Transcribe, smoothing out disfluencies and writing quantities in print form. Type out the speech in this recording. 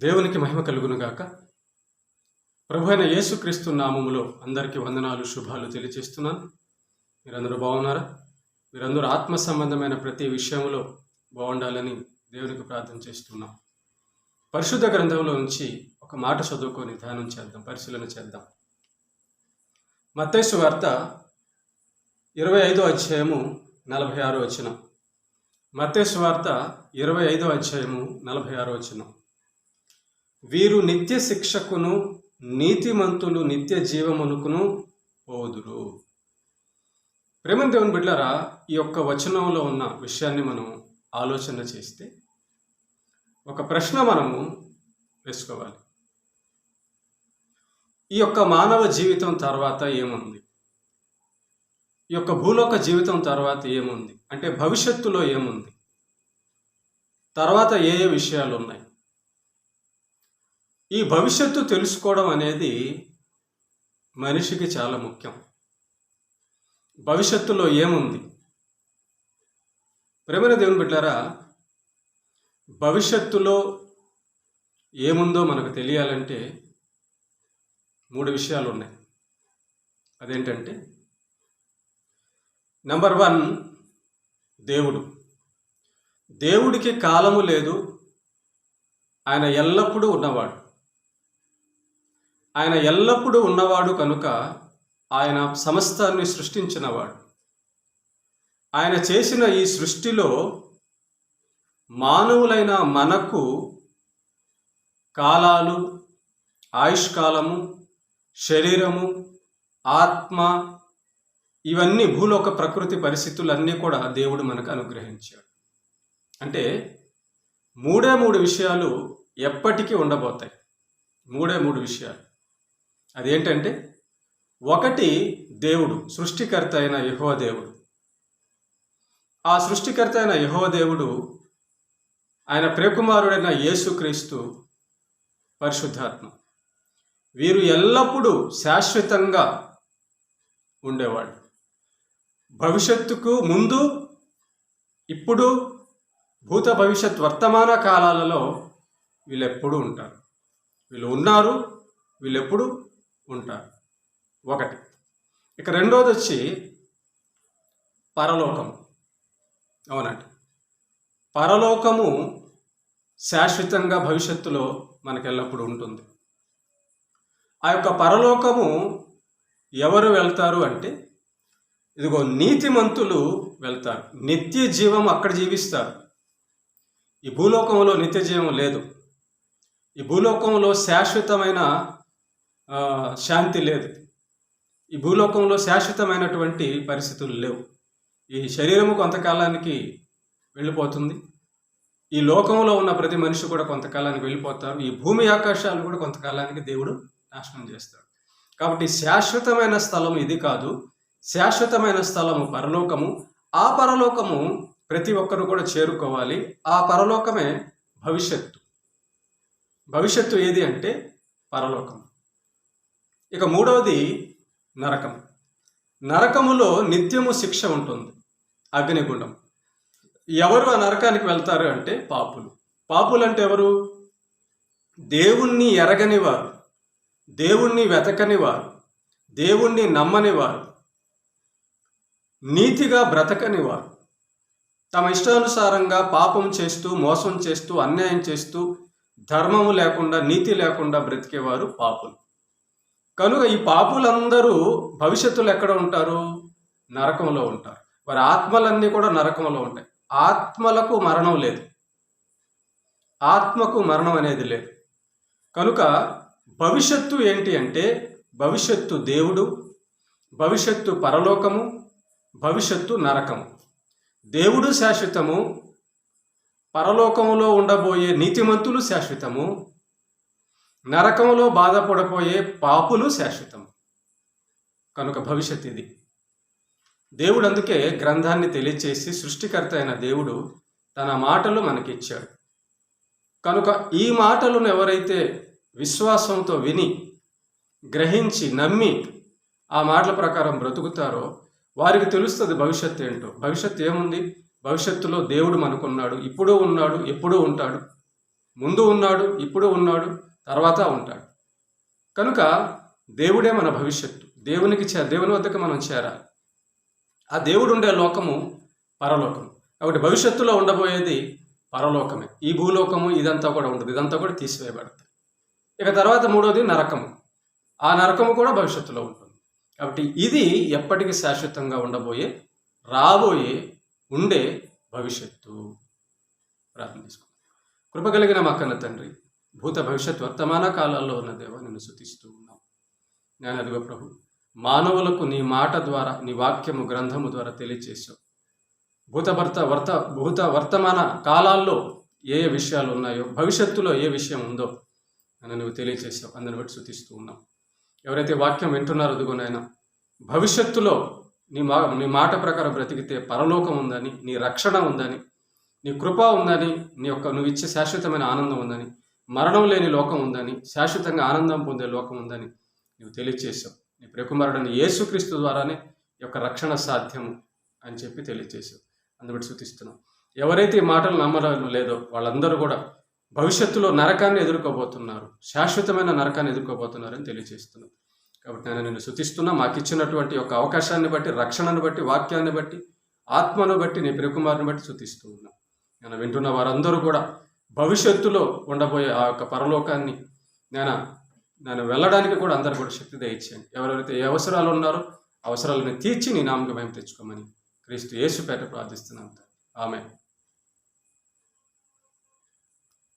దేవునికి మహిమ కలుగునుగాక. ప్రభు అయిన యేసుక్రీస్తు నామములో అందరికీ వందనాలు, శుభాలు తెలియజేస్తున్నాను. మీరందరూ బాగున్నారా? మీరందరూ ఆత్మ సంబంధమైన ప్రతి విషయంలో బాగుండాలని దేవునికి ప్రార్థన చేస్తున్నాం. పరిశుద్ధ గ్రంథంలో నుంచి ఒక మాట చదువుకొని ధ్యానం చేద్దాం, పరిశీలన చేద్దాం. మత్తయి సువార్త 25వ అధ్యాయము 46వ వచనం. మత్తయి సువార్త 25వ అధ్యాయము 46వ వచనం. వీరు నిత్య శిక్షకును నీతిమంతులు నిత్య జీవమునకును పోదురు. ప్రేమ దేవుని బిడ్డలారా, ఈ యొక్క వచనంలో ఉన్న విషయాన్ని మనం ఆలోచన చేస్తే ఒక ప్రశ్న మనము వేసుకోవాలి. ఈ యొక్క మానవ జీవితం తర్వాత ఏముంది? ఈ యొక్క భూలోక జీవితం తర్వాత ఏముంది అంటే భవిష్యత్తులో ఏముంది? తర్వాత ఏ ఏ విషయాలు ఉన్నాయి? ఈ భవిష్యత్తు తెలుసుకోవడం అనేది మనిషికి చాలా ముఖ్యం. భవిష్యత్తులో ఏముంది? ప్రేమైన దేవుని బిడ్డలారా, భవిష్యత్తులో ఏముందో మనకు తెలియాలంటే 3 విషయాలు ఉన్నాయి. అదేంటంటే, నెంబర్ 1, దేవుడు. దేవుడికి కాలము లేదు, ఆయన ఎల్లప్పుడూ ఉన్నవాడు. ఆయన ఎల్లప్పుడూ ఉన్నవాడు కనుక ఆయన సమస్తాన్ని సృష్టించినవాడు. ఆయన చేసిన ఈ సృష్టిలో మానవులైన మనకు కాలాలు, ఆయుష్కాలము, శరీరము, ఆత్మ, ఇవన్నీ భూలోక ప్రకృతి పరిస్థితులన్నీ కూడా దేవుడు మనకు అనుగ్రహించాడు. అంటే 3 విషయాలు ఎప్పటికీ ఉండబోతాయి. 3 విషయాలు. అదేంటంటే, 1, దేవుడు, సృష్టికర్త అయిన యెహోవా దేవుడు. ఆ సృష్టికర్త అయిన యెహోవా దేవుడు, ఆయన ప్రియకుమారుడైన యేసుక్రీస్తు, పరిశుద్ధాత్మ, వీరు ఎల్లప్పుడూ శాశ్వతంగా ఉండేవాడు. భవిష్యత్తుకు ముందు, ఇప్పుడు, భూత భవిష్యత్ వర్తమాన కాలాలలో వీళ్ళెప్పుడూ ఉంటారు. వీళ్ళు ఉన్నారు, వీళ్ళెప్పుడు ఉంటారు. 1. ఇక 2ది వచ్చి పరలోకము. అవునండి, పరలోకము శాశ్వతంగా భవిష్యత్తులో మనకు ఎల్లప్పుడూ ఉంటుంది. ఆ యొక్క పరలోకము ఎవరు వెళ్తారు అంటే, ఇదిగో నీతిమంతులు వెళ్తారు. నిత్య జీవం అక్కడ జీవిస్తారు. ఈ భూలోకంలో నిత్య జీవం లేదు. ఈ భూలోకంలో శాశ్వతమైన శాంతి లేదు. ఈ భూలోకంలో శాశ్వతమైనటువంటి పరిస్థితులు లేవు. ఈ శరీరము కొంతకాలానికి వెళ్ళిపోతుంది. ఈ లోకంలో ఉన్న ప్రతి మనిషి కూడా కొంతకాలానికి వెళ్ళిపోతారు. ఈ భూమి ఆకాశాలు కూడా కొంతకాలానికి దేవుడు నాశనం చేస్తాడు. కాబట్టి శాశ్వతమైన స్థలం ఇది కాదు. శాశ్వతమైన స్థలము పరలోకము. ఆ పరలోకము ప్రతి ఒక్కరు కూడా చేరుకోవాలి. ఆ పరలోకమే భవిష్యత్తు. భవిష్యత్తు ఏది అంటే పరలోకం. ఇక 3వది నరకం. నరకములో నిత్యము శిక్ష ఉంటుంది, అగ్నిగుండం. ఎవరు ఆ నరకానికి వెళ్తారు అంటే పాపులు. పాపులు అంటే ఎవరు? దేవుణ్ణి ఎరగని వారు, దేవుణ్ణి వెతకని వారు, దేవుణ్ణి నమ్మని వారు, నీతిగా బ్రతకని వారు, తమ ఇష్టానుసారంగా పాపం చేస్తూ, మోసం చేస్తూ, అన్యాయం చేస్తూ, ధర్మము లేకుండా, నీతి లేకుండా బ్రతికేవారు పాపులు. కనుక ఈ పాపులందరూ భవిష్యత్తులో ఎక్కడ ఉంటారు? నరకంలో ఉంటారు. వారి ఆత్మలన్నీ కూడా నరకంలో ఉంటాయి. ఆత్మలకు మరణం లేదు, ఆత్మకు మరణం అనేది లేదు. కనుక భవిష్యత్తు ఏంటి అంటే, భవిష్యత్తు దేవుడు, భవిష్యత్తు పరలోకము, భవిష్యత్తు నరకము. దేవుడు శాశ్వతము, పరలోకములో ఉండబోయే నీతిమంతులు శాశ్వతము, నరకములో బాధపడబోయే పాపులు శాశ్వతము. కనుక భవిష్యత్ ఇది. దేవుడు అందుకే గ్రంథాన్ని తెలియచేసి, సృష్టికర్త అయిన దేవుడు తన మాటలు మనకిచ్చాడు. కనుక ఈ మాటలను ఎవరైతే విశ్వాసంతో విని, గ్రహించి, నమ్మి ఆ మాటల ప్రకారం బ్రతుకుతారో వారికి తెలుస్తుంది భవిష్యత్తు ఏంటో. భవిష్యత్తు ఏముంది? భవిష్యత్తులో దేవుడు మనకున్నాడు, ఇప్పుడు ఉన్నాడు, ఎప్పుడూ ఉంటాడు. ముందు ఉన్నాడు, ఇప్పుడు ఉన్నాడు, తర్వాత ఉంటాడు. కనుక దేవుడే మన భవిష్యత్తు. దేవుని వద్దకు మనం చేరాలి. ఆ దేవుడు ఉండే లోకము పరలోకం. కాబట్టి భవిష్యత్తులో ఉండబోయేది పరలోకమే. ఈ భూలోకము ఇదంతా కూడా ఉండదు, ఇదంతా కూడా తీసివేయబడుతుంది. ఇక తర్వాత మూడోది నరకము. ఆ నరకము కూడా భవిష్యత్తులో ఉంటుంది. కాబట్టి ఇది ఎప్పటికీ శాశ్వతంగా ఉండబోయే, రాబోయే, ఉండే భవిష్యత్తు. ప్రార్థన చేసుకుందాం. కృప కలిగిన మా కన్న తండ్రి, భూత భవిష్యత్ వర్తమాన కాలాల్లో ఉన్న దేవా నిన్ను స్తుతిస్తూ ఉన్నాం. నేను అదిగో ప్రభు, మానవులకు నీ మాట ద్వారా, నీ వాక్యము గ్రంథము ద్వారా తెలియచేసావు. భూత వర్తమాన కాలాల్లో ఏ విషయాలు ఉన్నాయో, భవిష్యత్తులో ఏ విషయం ఉందో అని నువ్వు తెలియచేసావు. అందరిని బట్టి స్తుతిస్తూ ఉన్నాం. ఎవరైతే వాక్యం వింటున్నారో అదిగోనైనా భవిష్యత్తులో నీ మాట ప్రకారం బ్రతికితే పరలోకం ఉందని, నీ రక్షణ ఉందని, నీ కృప ఉందని, నువ్వు ఇచ్చే శాశ్వతమైన ఆనందం ఉందని, మరణం లేని లోకం ఉందని, శాశ్వతంగా ఆనందం పొందే లోకం ఉందని నువ్వు తెలియచేసావు. నీ ప్రియకుమారుడని యేసుక్రీస్తు ద్వారానే ఈ యొక్క రక్షణ సాధ్యము అని చెప్పి తెలియచేసావు. అందుబట్టి స్తుతిస్తున్నాం. ఎవరైతే ఈ మాటలు నమ్మడం లేదో వాళ్ళందరూ కూడా భవిష్యత్తులో నరకాన్ని ఎదుర్కోబోతున్నారు, శాశ్వతమైన నరకాన్ని ఎదుర్కోబోతున్నారని తెలియజేస్తున్నాం. కాబట్టి నేను నిన్ను స్తుతిస్తున్నా. మాకు ఇచ్చినటువంటి యొక్క అవకాశాన్ని బట్టి, రక్షణను బట్టి, వాక్యాన్ని బట్టి, ఆత్మను బట్టి, నీ ప్రియకుమారుని బట్టి స్తుతిస్తూ ఉన్నాం. నేను వింటున్న వారందరూ కూడా భవిష్యత్తులో ఉండబోయే ఆ యొక్క పరలోకాన్ని నేను వెళ్ళడానికి కూడా అందరూ కూడా శక్తి దయచేయండి. ఎవరైతే ఏ అవసరాలు ఉన్నారో అవసరాలను తీర్చి నీ నామమున మేము తెచ్చుకోమని క్రీస్తు యేసు పేరిట ప్రార్థిస్తున్నాం. ఆమేన్.